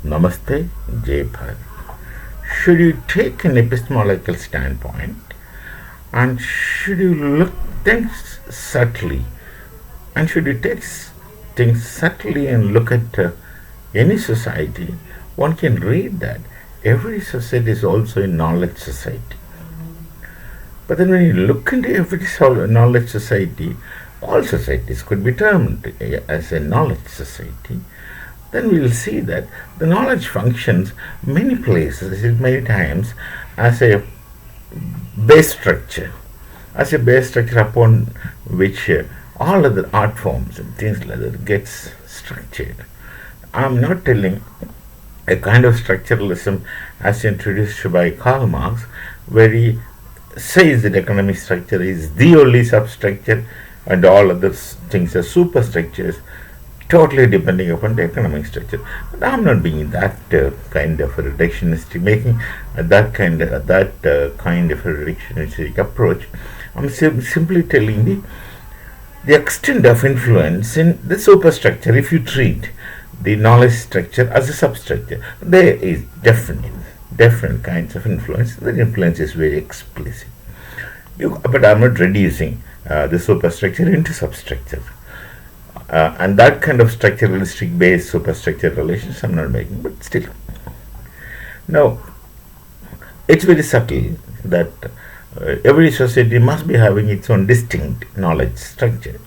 Namaste, Jay Bharat. Should you take an epistemological standpoint and should you look things subtly and should you take things subtly and look at any society, one can read that every society is also a knowledge society. But then when you look into every knowledge society, all societies could be termed as a knowledge society, then we will see that the knowledge functions many places, many times, as a as a base structure upon which all other art forms and things like that gets structured. I am not telling a kind of structuralism as introduced by Karl Marx, where he says that economic structure is the only substructure and all other things are superstructures, totally depending upon the economic structure. But I'm not being that kind of a reductionist, making that kind of a reductionistic approach. I'm simply telling the extent of influence in the superstructure. If you treat the knowledge structure as a substructure, there is different kinds of influence. The influence is very explicit. But I'm not reducing the superstructure into substructure. And that kind of structuralistic based superstructure relations I'm not making, but still. Now, it's very subtle that every society must be having its own distinct knowledge structure.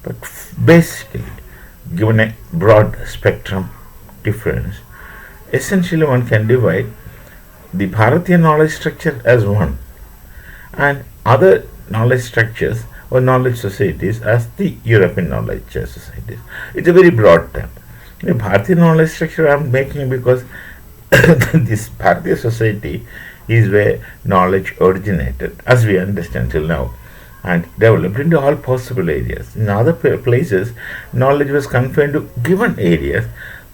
But basically, given a broad spectrum difference, essentially one can divide the Bharatiya knowledge structure as one and other knowledge structures or knowledge societies as the European knowledge societies. It's a very broad term. The Bharatiya knowledge structure I'm making because this Bharatiya society is where knowledge originated, as we understand till now, and developed into all possible areas. In other places, knowledge was confined to given areas,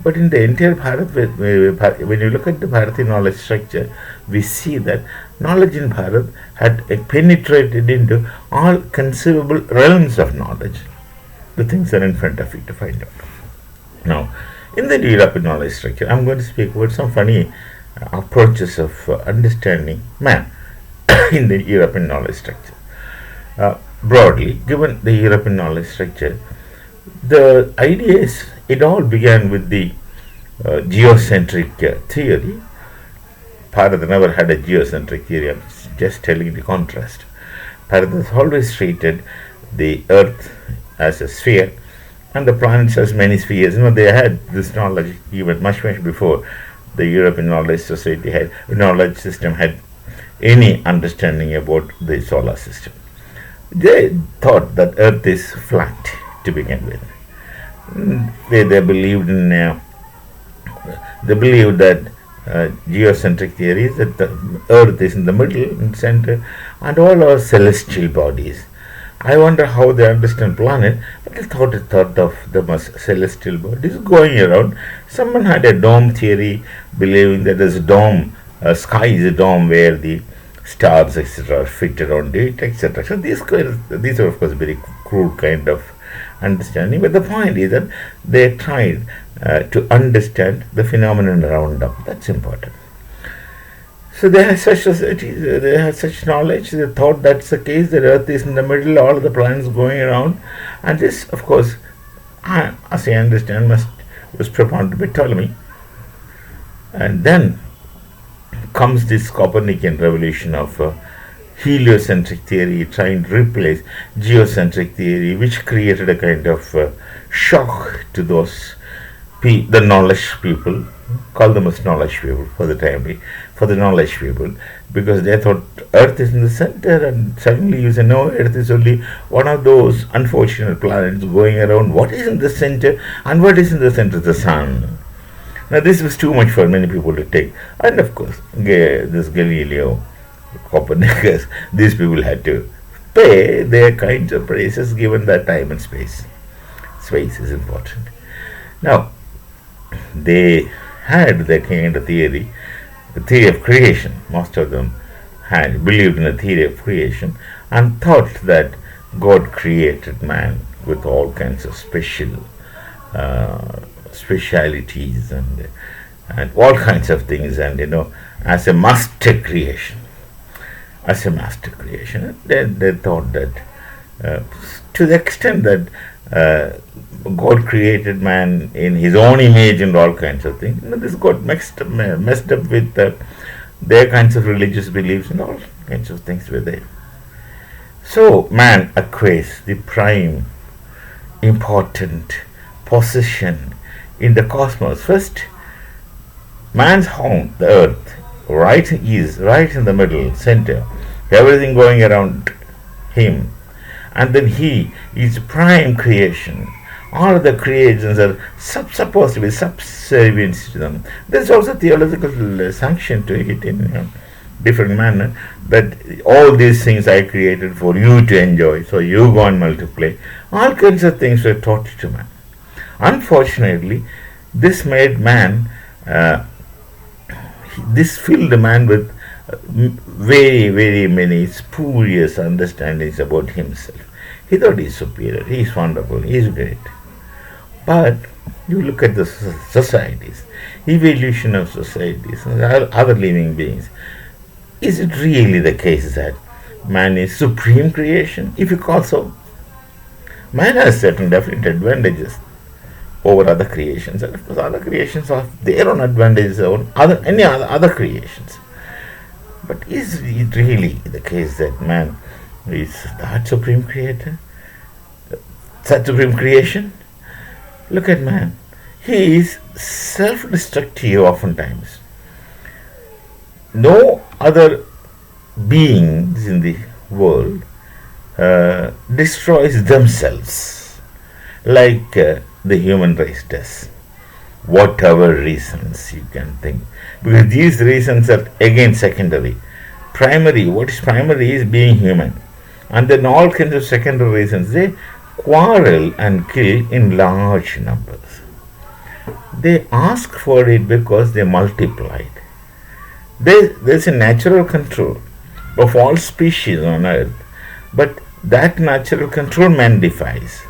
but in the entire Bharat, when you look at the Bharatiya knowledge structure, we see that knowledge in Bharat had penetrated into all conceivable realms of knowledge. The things are in front of you to find out. Now, in the European knowledge structure, I'm going to speak about some funny approaches of understanding man in the European knowledge structure. Broadly, given the European knowledge structure, the idea is it all began with the geocentric theory. Bharat never had a geocentric theory. I'm just telling the contrast. Bharat has always treated the Earth as a sphere and the planets as many spheres. They had this knowledge even much before the European knowledge system had any understanding about the solar system. They thought that Earth is flat to begin with. They believed in they believed that geocentric theory is that the Earth is in the middle, in the center, and all our celestial bodies. I wonder how they understand planet, but they thought of them as celestial bodies going around. Someone had a dome theory, believing that there's a dome, sky is a dome where the stars, etc., are fit around it, etc. So these are of course very crude kind of understanding, but the point is that they tried to understand the phenomenon around them. That's important. So they had such societies, they had such knowledge, they thought that's the case, the Earth is in the middle, all the planets going around, and this, of course, as I understand, was propounded by Ptolemy. And then comes this Copernican revolution of heliocentric theory trying to replace geocentric theory, which created a kind of shock to those the knowledge people, call them as knowledge people for the time being, for the knowledge people, because they thought Earth is in the center, and suddenly you say no, Earth is only one of those unfortunate planets going around. What is in the center, and what is in the center? The sun. Now this was too much for many people to take, and of course this Galileo, Copernicus, these people had to pay their kinds of praises given that time and space. Space is important. Now, they had their kind of theory, the theory of creation. Most of them had believed in the theory of creation and thought that God created man with all kinds of specialities and and all kinds of things, and as a master creation. As a master creation. They thought that uh, to the extent that God created man in his own image and all kinds of things, this got messed up with their kinds of religious beliefs and all kinds of things were there. So man acquires the prime important position in the cosmos. First, man's home, the earth, is right in the middle, center, everything going around him, and then he is prime creation. All of the creations are supposed to be subservient to them. There's also theological sanction to it in different manner, that all these things I created for you to enjoy, so you go and multiply. All kinds of things were taught to man. Unfortunately, this made man, this filled man with very, very many spurious understandings about himself. He thought he's superior, he's wonderful, he's great. But you look at the societies, evolution of societies, and other living beings. Is it really the case that man is supreme creation? If you call so, man has certain definite advantages over other creations, and of course other creations have their own advantages over any other creations. But is it really the case that man is that supreme creator, that supreme creation? Look at man. He is self-destructive oftentimes. No other beings in the world destroys themselves like the human race does. Whatever reasons you can think. Because these reasons are again secondary. Primary, what is primary is being human. And then all kinds of secondary reasons. They quarrel and kill in large numbers. They ask for it because they multiplied. There's a natural control of all species on earth, but that natural control man defies.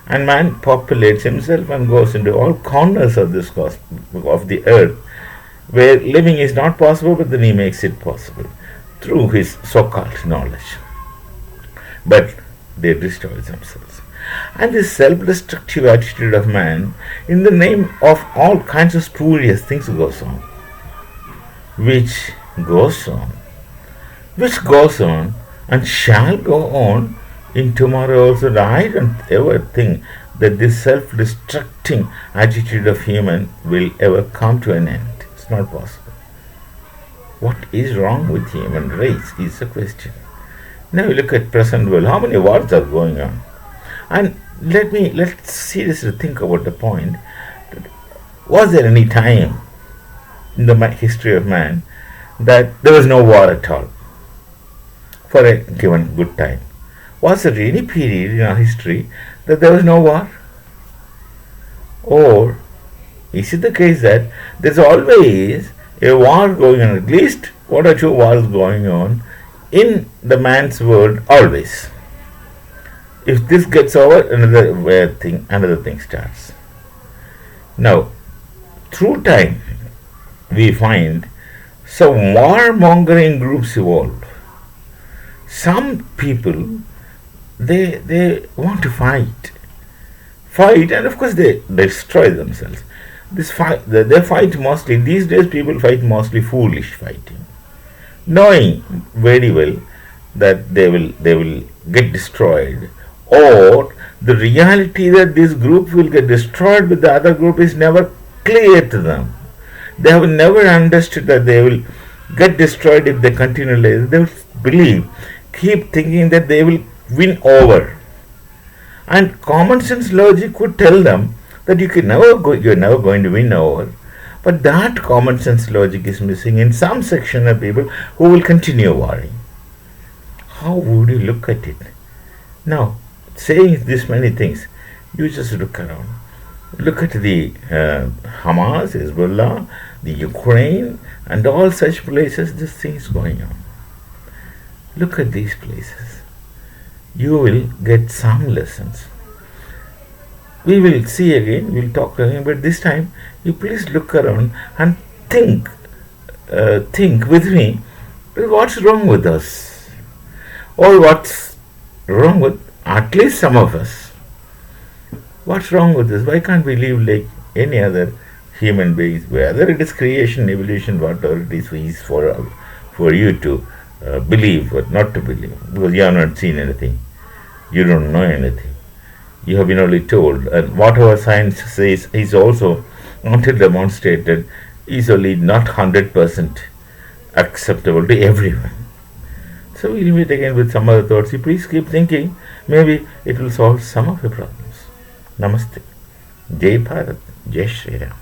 And man populates himself and goes into all corners of this of the earth where living is not possible, but then he makes it possible through his so-called knowledge. But they destroy themselves. And this self-destructive attitude of man, in the name of all kinds of spurious things, goes on. Which goes on and shall go on in tomorrow also. I don't ever think that this self-destructing attitude of human will ever come to an end. It's not possible. What is wrong with human race is the question. Now you look at present world, how many wars are going on? And let's seriously think about the point. Was there any time in the history of man that there was no war at all for a given good time? Was there any period in our history that there was no war? Or is it the case that there's always a war going on, at least one or two wars going on in the man's world always? If this gets over, another thing starts. Now, through time, we find some warmongering groups evolved. Some people, they want to fight, and of course they destroy themselves. They fight mostly these days. People fight mostly foolish fighting, knowing very well that they will get destroyed, or the reality that this group will get destroyed with the other group is never clear to them. They have never understood that they will get destroyed if they continue later. They will keep thinking that they will win over. And common sense logic would tell them that you're never going to win over. But that common sense logic is missing in some section of people who will continue warring. How would you look at it? Now, saying this many things, you just look around. Look at the Hamas, Hezbollah, the Ukraine, and all such places. This thing is going on. Look at these places. You will get some lessons. We will see again, we will talk again, but this time you please look around and think, think with me, what's wrong with us? Or what's wrong with at least some of us? What's wrong with this? Why can't we live like any other human beings? Whether it is creation, evolution, whatever it is for you to believe or not to believe, because you have not seen anything, you don't know anything. You have been only told, and whatever science says is also until demonstrated is only not 100% acceptable to everyone. So we'll meet again with some other thoughts. You please keep thinking. Maybe it will solve some of your problems. Namaste. Jai Bharat. Jai Shri Ram.